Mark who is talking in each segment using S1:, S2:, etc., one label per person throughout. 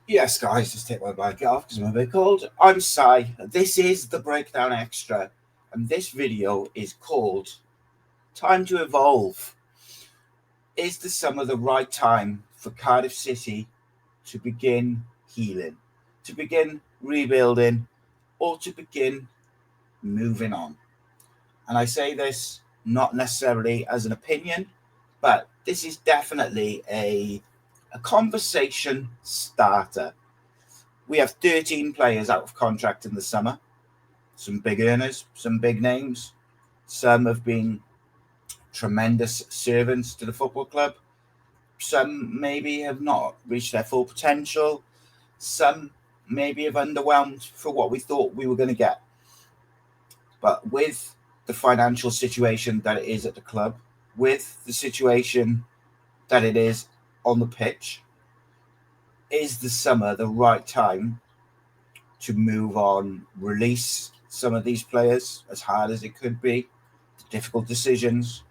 S1: Yes, guys, just take my blanket off because I'm a bit cold. I'm Si. This is the Breakdown Extra, and this video is called Time to Evolve. Is the summer the right time for Cardiff City to begin healing, to begin rebuilding, or to begin moving on? And I say this not necessarily as an opinion, but this is definitely a conversation starter. We have 13 players out of contract in the summer. Some big earners, some big names. Some have been tremendous servants to the football club. Some maybe have not reached their full potential. Some maybe have underwhelmed for what we thought we were going to get. But with the financial situation that it is at the club, with the situation that it is on the pitch, is the summer the right time to move on, release some of these players, as hard as it could be, the difficult decisions,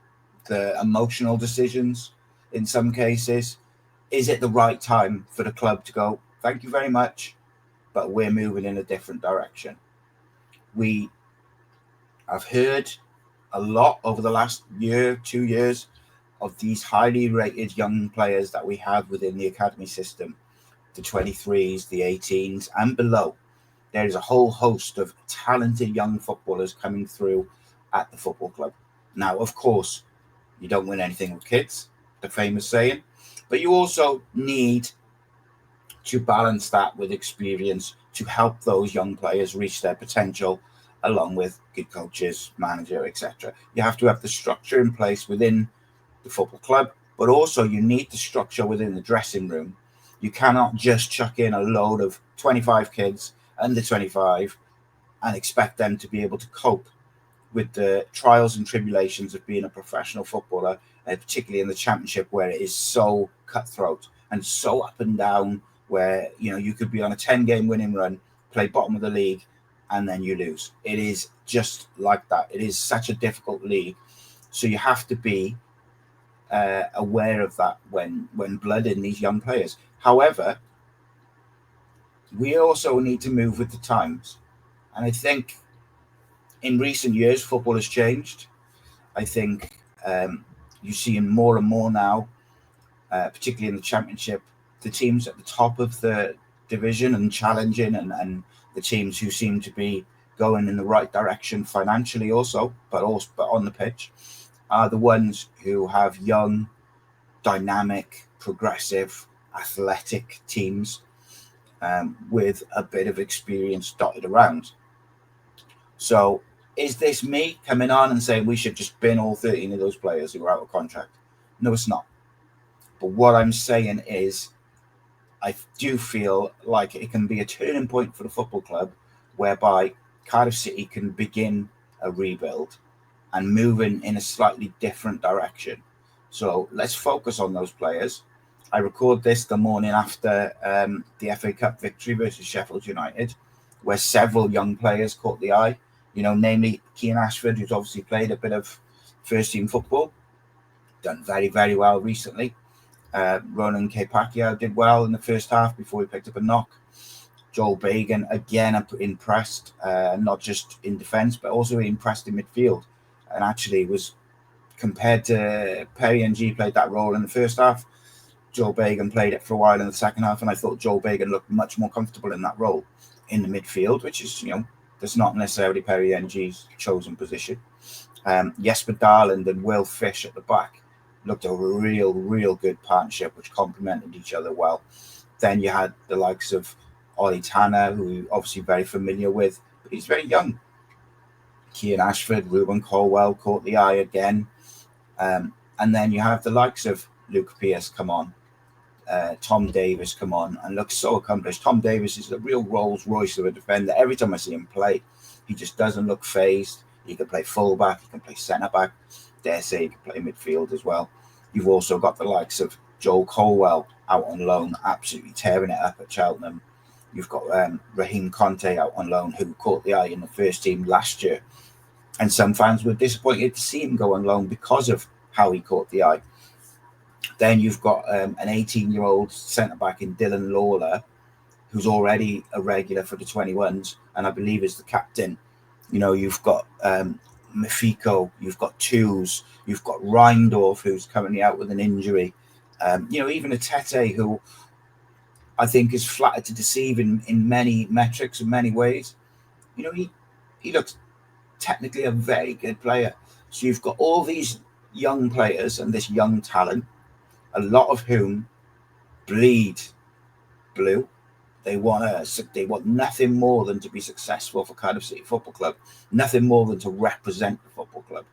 S1: the emotional decisions in some cases? Is it the right time for the club to go, thank you very much, but we're moving in a different direction? We have heard a lot over the last year, 2 years, of these highly rated young players that we have within the academy system, the 23s, the 18s, and below. There is a whole host of talented young footballers coming through at the football club. Now, of course, you don't win anything with kids, the famous saying, but you also need to balance that with experience to help those young players reach their potential, along with good coaches, manager, etc. You have to have the structure in place within the football club, but also you need the structure within the dressing room. You cannot just chuck in a load of 25 kids under 25 and expect them to be able to cope with the trials and tribulations of being a professional footballer, particularly in the championship where it is so cutthroat and so up and down, where you could be on a 10-game winning run, play bottom of the league, and then you lose. It is just like that. It is such a difficult league, so you have to be aware of that when blooding these young players. However, we also need to move with the times, and I think in recent years football has changed. I think you see more and more now, particularly in the championship, the teams at the top of the division and challenging, and the teams who seem to be going in the right direction financially but on the pitch, are the ones who have young, dynamic, progressive, athletic teams with a bit of experience dotted around. So, is this me coming on and saying we should just bin all 13 of those players who are out of contract? No, it's not. But what I'm saying is, I do feel like it can be a turning point for the football club whereby Cardiff City can begin a rebuild and move in a slightly different direction. So let's focus on those players. I record this the morning after the FA Cup victory versus Sheffield United, where several young players caught the eye. Namely Keane Ashford, who's obviously played a bit of first team football, done very, very well recently. Ronan K. Pacquiao did well in the first half before he picked up a knock. Joel Bagan, again, impressed, not just in defence, but also impressed in midfield. And actually was, compared to Perry Ng played that role in the first half, Joel Bagan played it for a while in the second half, and I thought Joel Bagan looked much more comfortable in that role in the midfield, which is, that's not necessarily Perry Ng's chosen position. Jesper Darland and Will Fish at the back looked a real good partnership, which complemented each other well. Then you had the likes of Ollie Tanner, who you're obviously very familiar with, but he's very young. Keane Ashford, Ruben Colwell caught the eye again. And then you have the likes of Luke Pearce come on, Tom Davis come on, and looks so accomplished. Tom Davis is a real Rolls Royce of a defender. Every time I see him play, he just doesn't look phased. He can play fullback, he can play centre back, dare say he can play midfield as well. You've also got the likes of Joel Colwell out on loan, absolutely tearing it up at Cheltenham. You've got Raheem Conte out on loan, who caught the eye in the first team last year. And some fans were disappointed to see him go on loan because of how he caught the eye. Then you've got an 18-year-old centre-back in Dylan Lawler, who's already a regular for the 21s, and I believe is the captain. You've got Mafiko, you've got Twos, you've got Reindorf, who's currently out with an injury. Even a Tete, who I think is flattered to deceive in many metrics, in many ways. He looks technically a very good player. So you've got all these young players and this young talent, a lot of whom bleed blue. They want nothing more than to be successful for Cardiff City Football Club, nothing more than to represent the football club.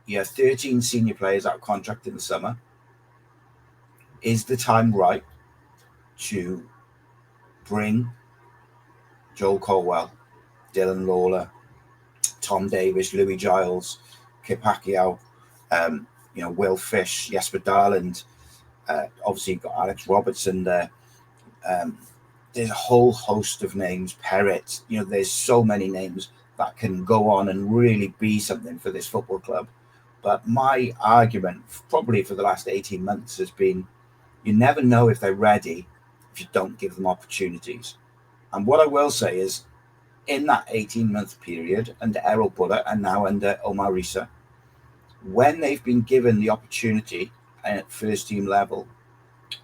S1: You have 13 senior players out of contract in the summer. Is the time right to bring Joel Colwell, Dylan Lawler, Tom Davis, Louis Giles, Kip Pacquiao, Will Fish, Jesper Darland, obviously you've got Alex Robertson there. There's a whole host of names, Perrett. There's so many names that can go on and really be something for this football club. But my argument, probably for the last 18 months, has been you never know if they're ready if you don't give them opportunities. And what I will say is, in that 18-month period, under Errol Buller and now under Omar Risa, when they've been given the opportunity at first-team level,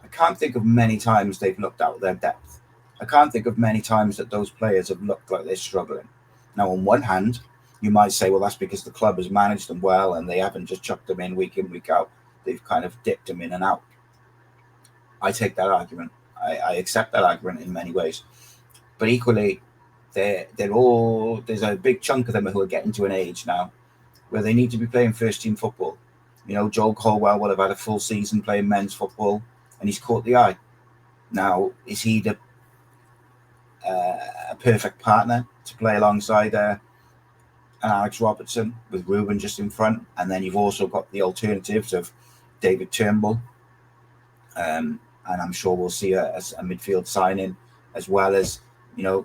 S1: I can't think of many times they've looked out their depth. I can't think of many times that those players have looked like they're struggling. Now, on one hand, you might say, well, that's because the club has managed them well and they haven't just chucked them in, week out. They've kind of dipped them in and out. I take that argument. I accept that argument in many ways. But equally, there's a big chunk of them who are getting to an age now where they need to be playing first-team football. Joel Colwell will have had a full season playing men's football, and he's caught the eye. Now, is he a perfect partner to play alongside an Alex Robertson with Ruben just in front? And then you've also got the alternatives of David Turnbull, and I'm sure we'll see a midfield signing, as well as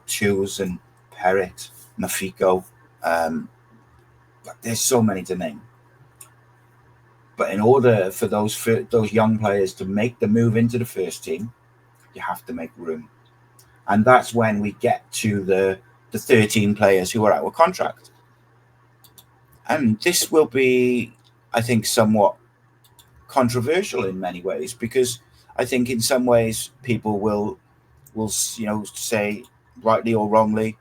S1: Twos and Perrett, Mafiko. There's so many to name. But in order for those young players to make the move into the first team, you have to make room. And that's when we get to the 13 players who are out of contract. And this will be, I think, somewhat controversial in many ways, because I think in some ways people will say, rightly or wrongly,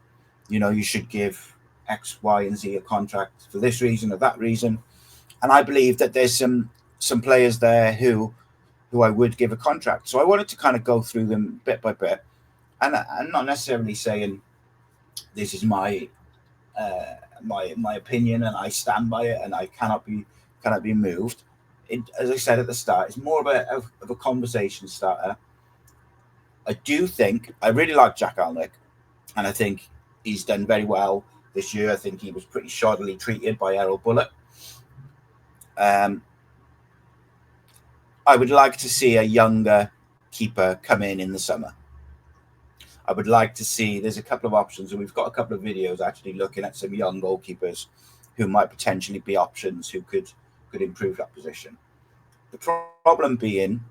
S1: you should give X, Y, and Z a contract for this reason or that reason. And I believe that there's some players there who I would give a contract. So I wanted to kind of go through them bit by bit. And I'm not necessarily saying this is my opinion and I stand by it and I cannot be moved. As I said at the start, it's more of a conversation starter. I do think I really like Jack Alnwick, and I think he's done very well this year. I think he was pretty shoddily treated by Errol Buller. I would like to see a younger keeper come in the summer. I would like to see, there's a couple of options, and we've got a couple of videos actually looking at some young goalkeepers who might potentially be options who could improve that position. The problem being,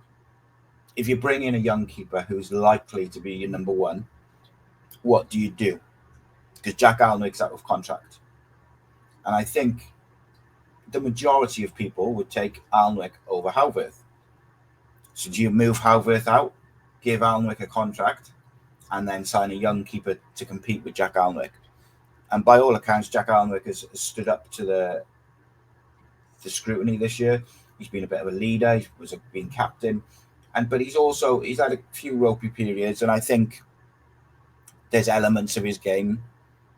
S1: if you bring in a young keeper who's likely to be your number one, what do you do? Because Jack Alnwick's out of contract. And I think the majority of people would take Alnwick over Howverth. So do you move Howverth out, give Alnwick a contract, and then sign a young keeper to compete with Jack Alnwick? And by all accounts, Jack Alnwick has stood up to the scrutiny this year. He's been a bit of a leader. He was being captain, but he's had a few ropey periods, and I think there's elements of his game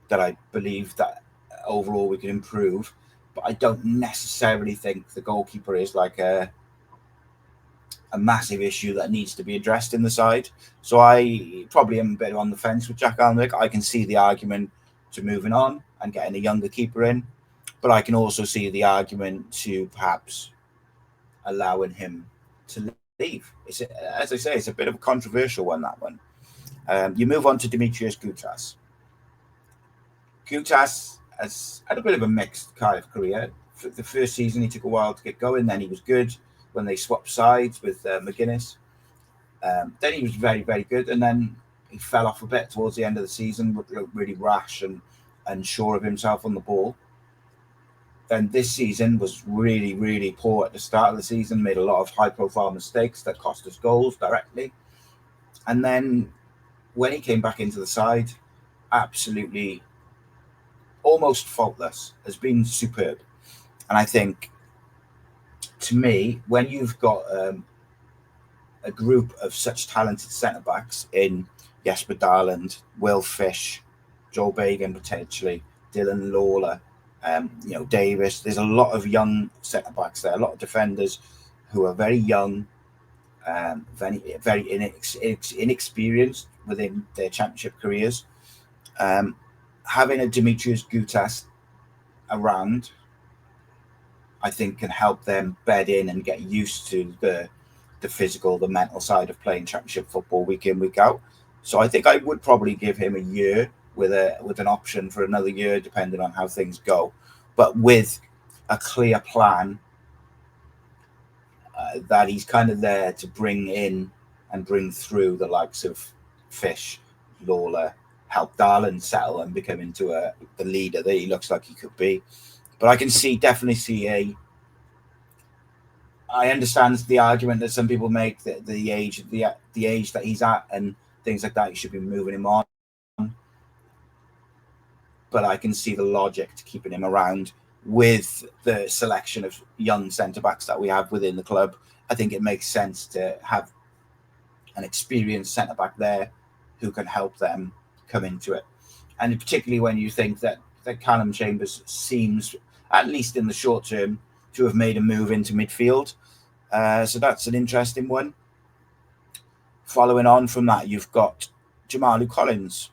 S1: that I believe that overall we can improve. But I don't necessarily think the goalkeeper is like a massive issue that needs to be addressed in the side. So I probably am a bit on the fence with Jack Alnwick. I can see the argument to moving on and getting a younger keeper in, but I can also see the argument to perhaps allowing him to leave. As I say, it's a bit of a controversial one, that one. You move on to Dimitrios Goutas. Goutas has had a bit of a mixed Cardiff career. For the first season, he took a while to get going. Then he was good when they swapped sides with McGuinness. Then he was very, very good, and then he fell off a bit towards the end of the season, looked really rash and sure of himself on the ball. Then this season was really, really poor at the start of the season, made a lot of high-profile mistakes that cost us goals directly. And then when he came back into the side, absolutely almost faultless, has been superb. And I think, to me, when you've got a group of such talented centre-backs in Jesper Darland, Will Fish, Joel Bagan potentially, Dylan Lawler, Davis. There's a lot of young centre-backs there, a lot of defenders who are very young, very inexperienced within their championship careers. Having a Demetrius Gutas around, I think, can help them bed in and get used to the physical, the mental side of playing championship football week in, week out. So I think I would probably give him a year with an option for another year, depending on how things go, but with a clear plan that he's kind of there to bring in and bring through the likes of Fish, Lawler, help Darland settle and become into the leader that he looks like he could be. But I can definitely see I understand the argument that some people make that the age that he's at and things like that, you should be moving him on. But I can see the logic to keeping him around with the selection of young centre-backs that we have within the club. I think it makes sense to have an experienced centre-back there who can help them come into it. And particularly when you think that Callum Chambers seems, at least in the short term, to have made a move into midfield. So that's an interesting one. Following on from that, you've got Jamalu Collins.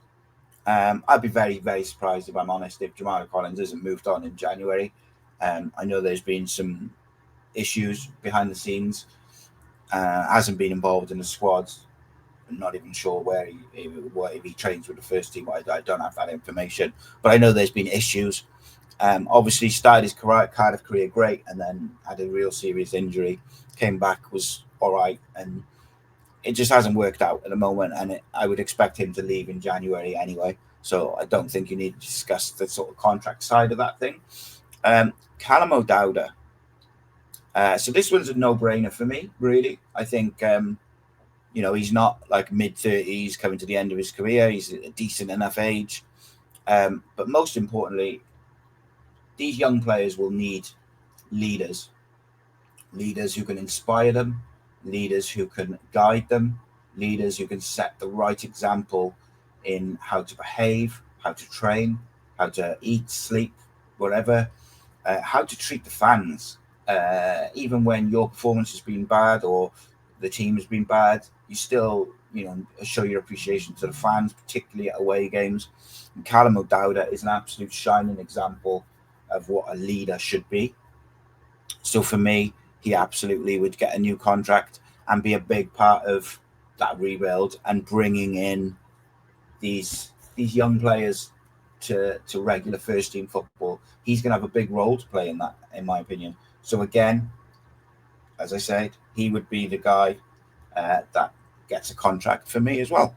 S1: I'd be very, very surprised, if I'm honest, if Jamalu Collins hasn't moved on in January. I know there's been some issues behind the scenes. Hasn't been involved in the squads. I'm not even sure if he trains with the first team. I don't have that information. But I know there's been issues. Obviously started his Cardiff career great and then had a real serious injury. Came back, was all right, and it just hasn't worked out at the moment. And I would expect him to leave in January anyway. So I don't think you need to discuss the sort of contract side of that thing. Callum O'Dowda. So this one's a no-brainer for me, really. I think, he's not like mid-30s coming to the end of his career. He's a decent enough age. But most importantly, these young players will need leaders who can inspire them, leaders who can guide them, leaders who can set the right example in how to behave, how to train, how to eat, sleep, whatever, how to treat the fans. Even when your performance has been bad or the team has been bad, you still, show your appreciation to the fans, particularly at away games. And Callum O'Dowda is an absolute shining example of what a leader should be. So for me, he absolutely would get a new contract and be a big part of that rebuild and bringing in these young players to regular first team football. He's going to have a big role to play in that, in my opinion. So again, as I said, he would be the guy that gets a contract for me as well.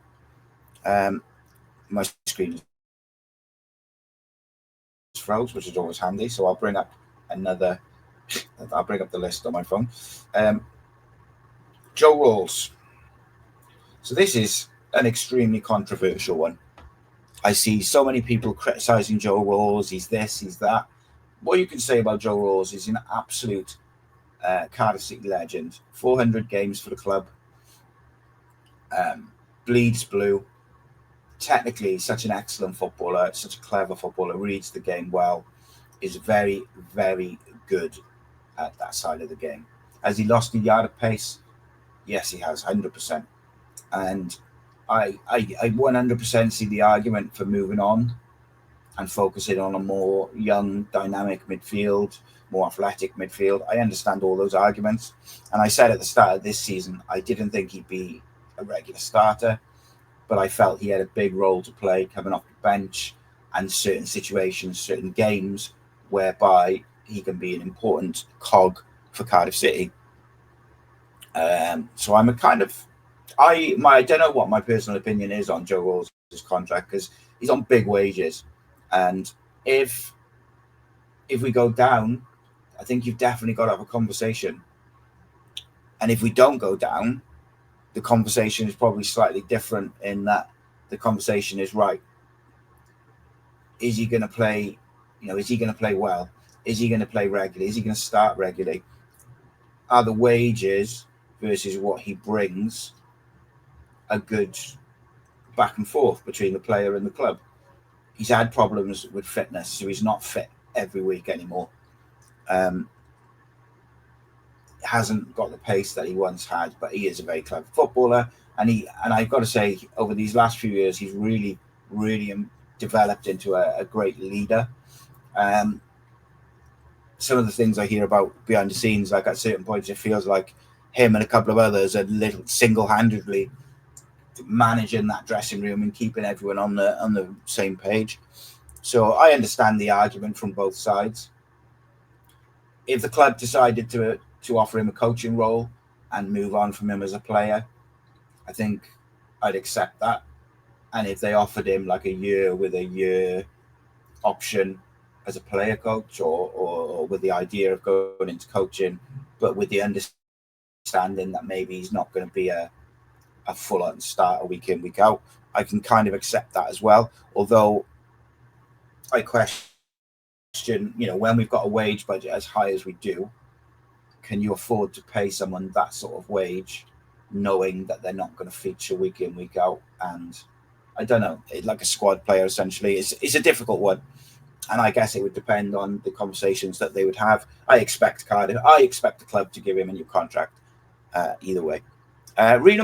S1: My screen is froze, which is always handy. So I'll bring up the list on my phone. Joe Rawls. So this is an extremely controversial one. I see so many people criticising Joe Rawls. He's this, he's that. What you can say about Joe Rawls is an absolute Cardiff City legend. 400 games for the club. Bleeds blue. Technically, such an excellent footballer, such a clever footballer, reads the game well, is very, very good at that side of the game. Has he lost a yard of pace? Yes, he has, 100%. And I 100% see the argument for moving on and focusing on a more young, dynamic midfield, more athletic midfield. I understand all those arguments. And I said at the start of this season, I didn't think he'd be a regular starter, but I felt he had a big role to play coming off the bench and certain situations, certain games whereby he can be an important cog for Cardiff City. So I'm a kind of I don't know what my personal opinion is on Joe Rall's contract, because he's on big wages, and if we go down, I think you've definitely got to have a conversation. And if we don't go down, the conversation is probably slightly different, in that the conversation is, right, is he going to play? Is he going to play well? Is he going to play regularly? Is he going to start regularly? Are the wages versus what he brings a good back and forth between the player and the club? He's had problems with fitness, so he's not fit every week anymore. Hasn't got the pace that he once had, but he is a very clever footballer, and I've got to say, over these last few years, he's really developed into a great leader. Some of the things I hear about behind the scenes, like at certain points, it feels like him and a couple of others are single-handedly managing that dressing room and keeping everyone on the same page. So I understand the argument from both sides. If the club decided to offer him a coaching role and move on from him as a player, I think I'd accept that. And if they offered him like a year with a year option as a player coach, or with the idea of going into coaching, but with the understanding that maybe he's not going to be a full-on starter week in, week out, I can kind of accept that as well. Although I question, when we've got a wage budget as high as we do, can you afford to pay someone that sort of wage, knowing that they're not going to feature week in, week out? And I don't know, like a squad player, essentially, it's a difficult one. And I guess it would depend on the conversations that they would have. I expect the club to give him a new contract, either way. Rhys,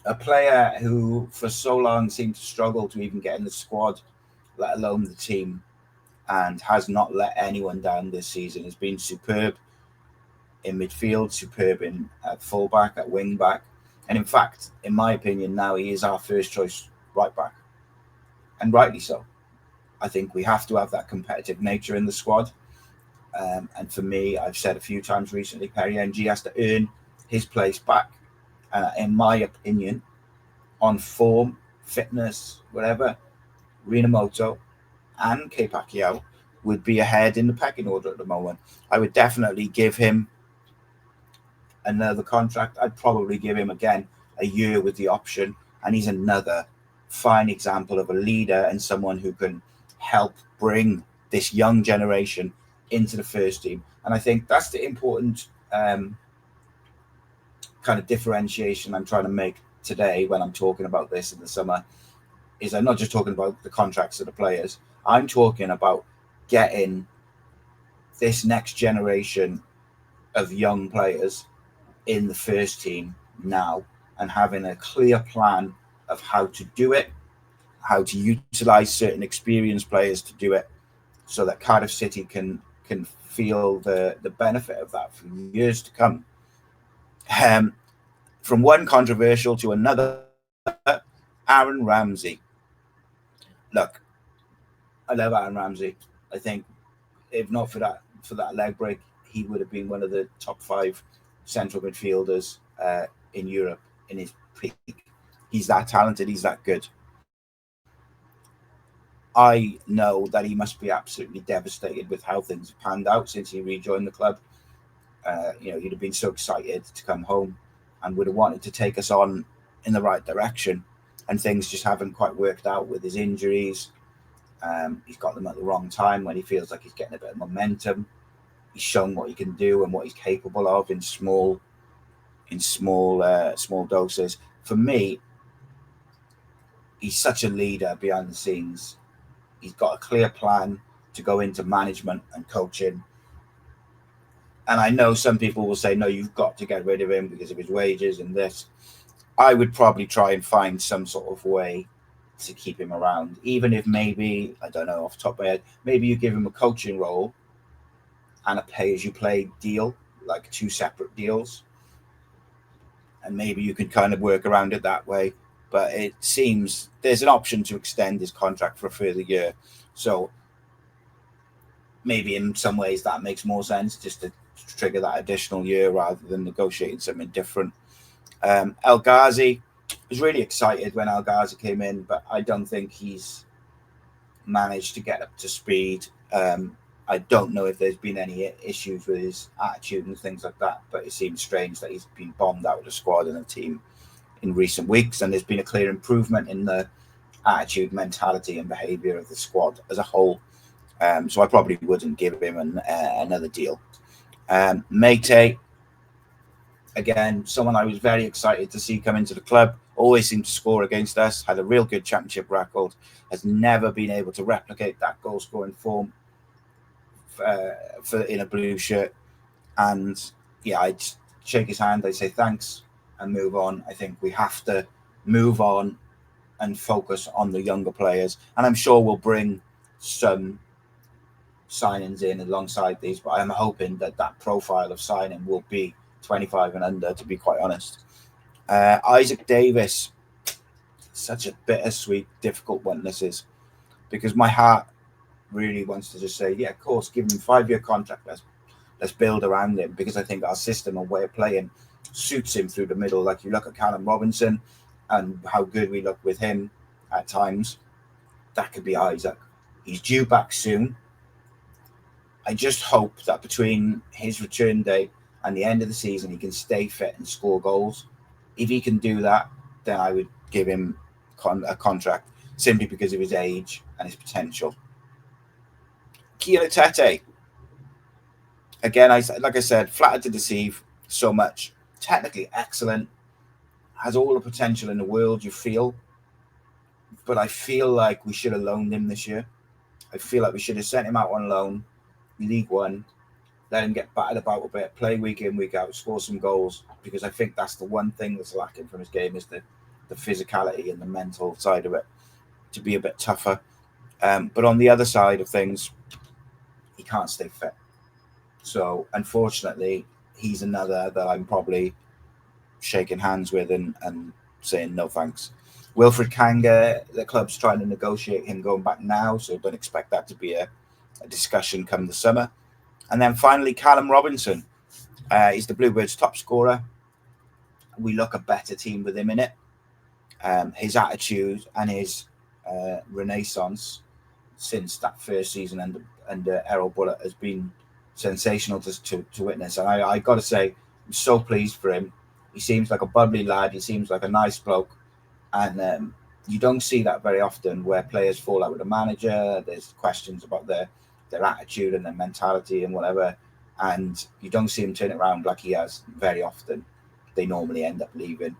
S1: a player who for so long seemed to struggle to even get in the squad, let alone the team, and has not let anyone down this season. Has been superb in midfield, superb in at fullback, at wing back, and in fact, in my opinion, now he is our first choice right back, and rightly so. I think we have to have that competitive nature in the squad. And for me, I've said a few times recently, Perry NG has to earn his place back. In my opinion, on form, fitness, whatever, Rhys and K Pacquiao would be ahead in the pecking order at the moment. I would definitely give him another contract. I'd probably give him, again, a year with the option. And he's another fine example of a leader and someone who can help bring this young generation into the first team. And I think that's the important kind of differentiation I'm trying to make today when I'm talking about this in the summer, is I'm not just talking about the contracts of the players. I'm talking about getting this next generation of young players in the first team now, and having a clear plan of how to do it, how to utilize certain experienced players to do it, so that Cardiff City can feel the benefit of that for years to come. From one controversial to another, Aaron Ramsey. Look, I love Aaron Ramsey. I think if not for that leg break, he would have been one of the top 5 central midfielders in Europe in his peak. He's that talented. He's that good. I know that he must be absolutely devastated with how things have panned out since he rejoined the club. He'd have been so excited to come home and would have wanted to take us on in the right direction. And things just haven't quite worked out with his injuries. He's got them at the wrong time when he feels like he's getting a bit of momentum. He's shown what he can do and what he's capable of in small doses. For me, he's such a leader behind the scenes. He's got a clear plan to go into management and coaching. And I know some people will say, no, you've got to get rid of him because of his wages and this. I would probably try and find some sort of way to keep him around, even if maybe, I don't know, off the top of my head, maybe you give him a coaching role and a pay-as-you-play deal, like 2 separate deals. And maybe you could kind of work around it that way. But it seems there's an option to extend his contract for a further year. So maybe in some ways that makes more sense, just to trigger that additional year rather than negotiating something different. El Ghazi was really excited when El Ghazi came in, but I don't think he's managed to get up to speed. I don't know if there's been any issues with his attitude and things like that, but it seems strange that he's been bombed out of the squad and the team in recent weeks, and there's been a clear improvement in the attitude, mentality, and behaviour of the squad as a whole. So I probably wouldn't give him another deal. Matty, again, someone I was very excited to see come into the club. Always seemed to score against us. Had a real good championship record. Has never been able to replicate that goal-scoring form for in a blue shirt. And yeah, I'd shake his hand. I'd say thanks and move on. I think we have to move on and focus on the younger players. And I'm sure we'll bring some signings in alongside these, but I'm hoping that that profile of signing will be 25 and under, to be quite honest. Isaac Davis, such a bittersweet, difficult one this is, because my heart really wants to just say, yeah, of course, give him a 5-year contract. Let's build around him, because I think our system and way of playing suits him through the middle. Like, you look at Callum Robinson and how good we look with him at times. That could be Isaac. He's due back soon. I just hope that between his return date and the end of the season, he can stay fit and score goals. If he can do that, then I would give him a contract, simply because of his age and his potential. Kieran Tete, again, like I said, flattered to deceive so much. Technically excellent, has all the potential in the world, you feel. But I feel like we should have loaned him this year. I feel like we should have sent him out on loan, League One, let him get battered about a bit, play week in, week out, score some goals, because I think that's the one thing that's lacking from his game, is the physicality and the mental side of it, to be a bit tougher. But on the other side of things, he can't stay fit. So unfortunately, he's another that I'm probably shaking hands with and saying no thanks. Wilfred Kanga, the club's trying to negotiate him going back now, so don't expect that to be a discussion come the summer. And then finally, Callum Robinson. He's the Bluebirds' top scorer. We look a better team with him in it. His attitude and his renaissance since that first season under Errol Bullitt has been sensational to witness. And I got to say, I'm so pleased for him. He seems like a bubbly lad. He seems like a nice bloke. And you don't see that very often, where players fall out with a manager. There's questions about their attitude and their mentality and whatever. And you don't see him turn it around like he has very often. They normally end up leaving.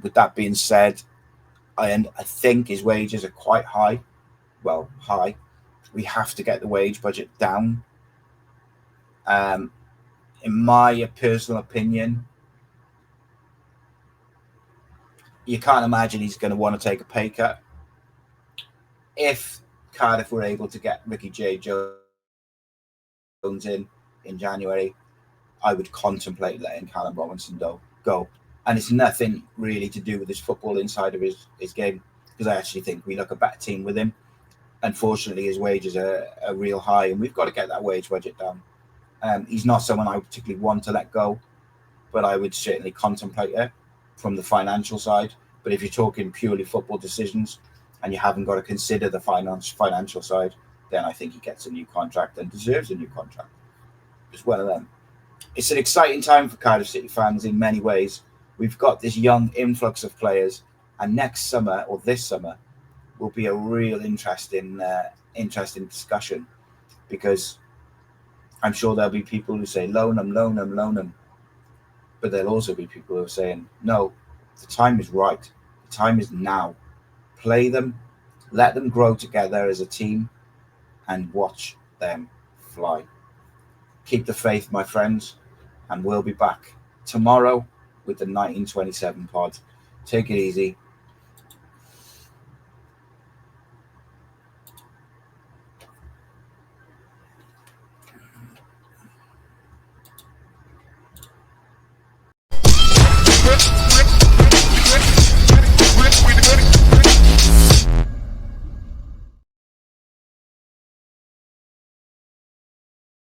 S1: With that being said, I think his wages are quite high. Well, high. We have to get the wage budget down. In my personal opinion, you can't imagine he's going to want to take a pay cut. If Cardiff were able to get Ricky J. Jones in January, I would contemplate letting Callum Robinson go. And it's nothing really to do with his football inside of his game, because I actually think we look a better team with him. Unfortunately, his wages are real high, and we've got to get that wage budget down. He's not someone I particularly want to let go, but I would certainly contemplate it from the financial side. But if you're talking purely football decisions and you haven't got to consider the financial side, then I think he gets a new contract and deserves a new contract. It's one of them. It's an exciting time for Cardiff City fans in many ways. We've got this young influx of players, and next summer, or this summer, will be a real interesting discussion, because I'm sure there'll be people who say, loan them. But there'll also be people who are saying, no, the time is right. The time is now. Play them, let them grow together as a team, and watch them fly. Keep the faith, my friends, and we'll be back tomorrow with the 1927 pod. Take it easy.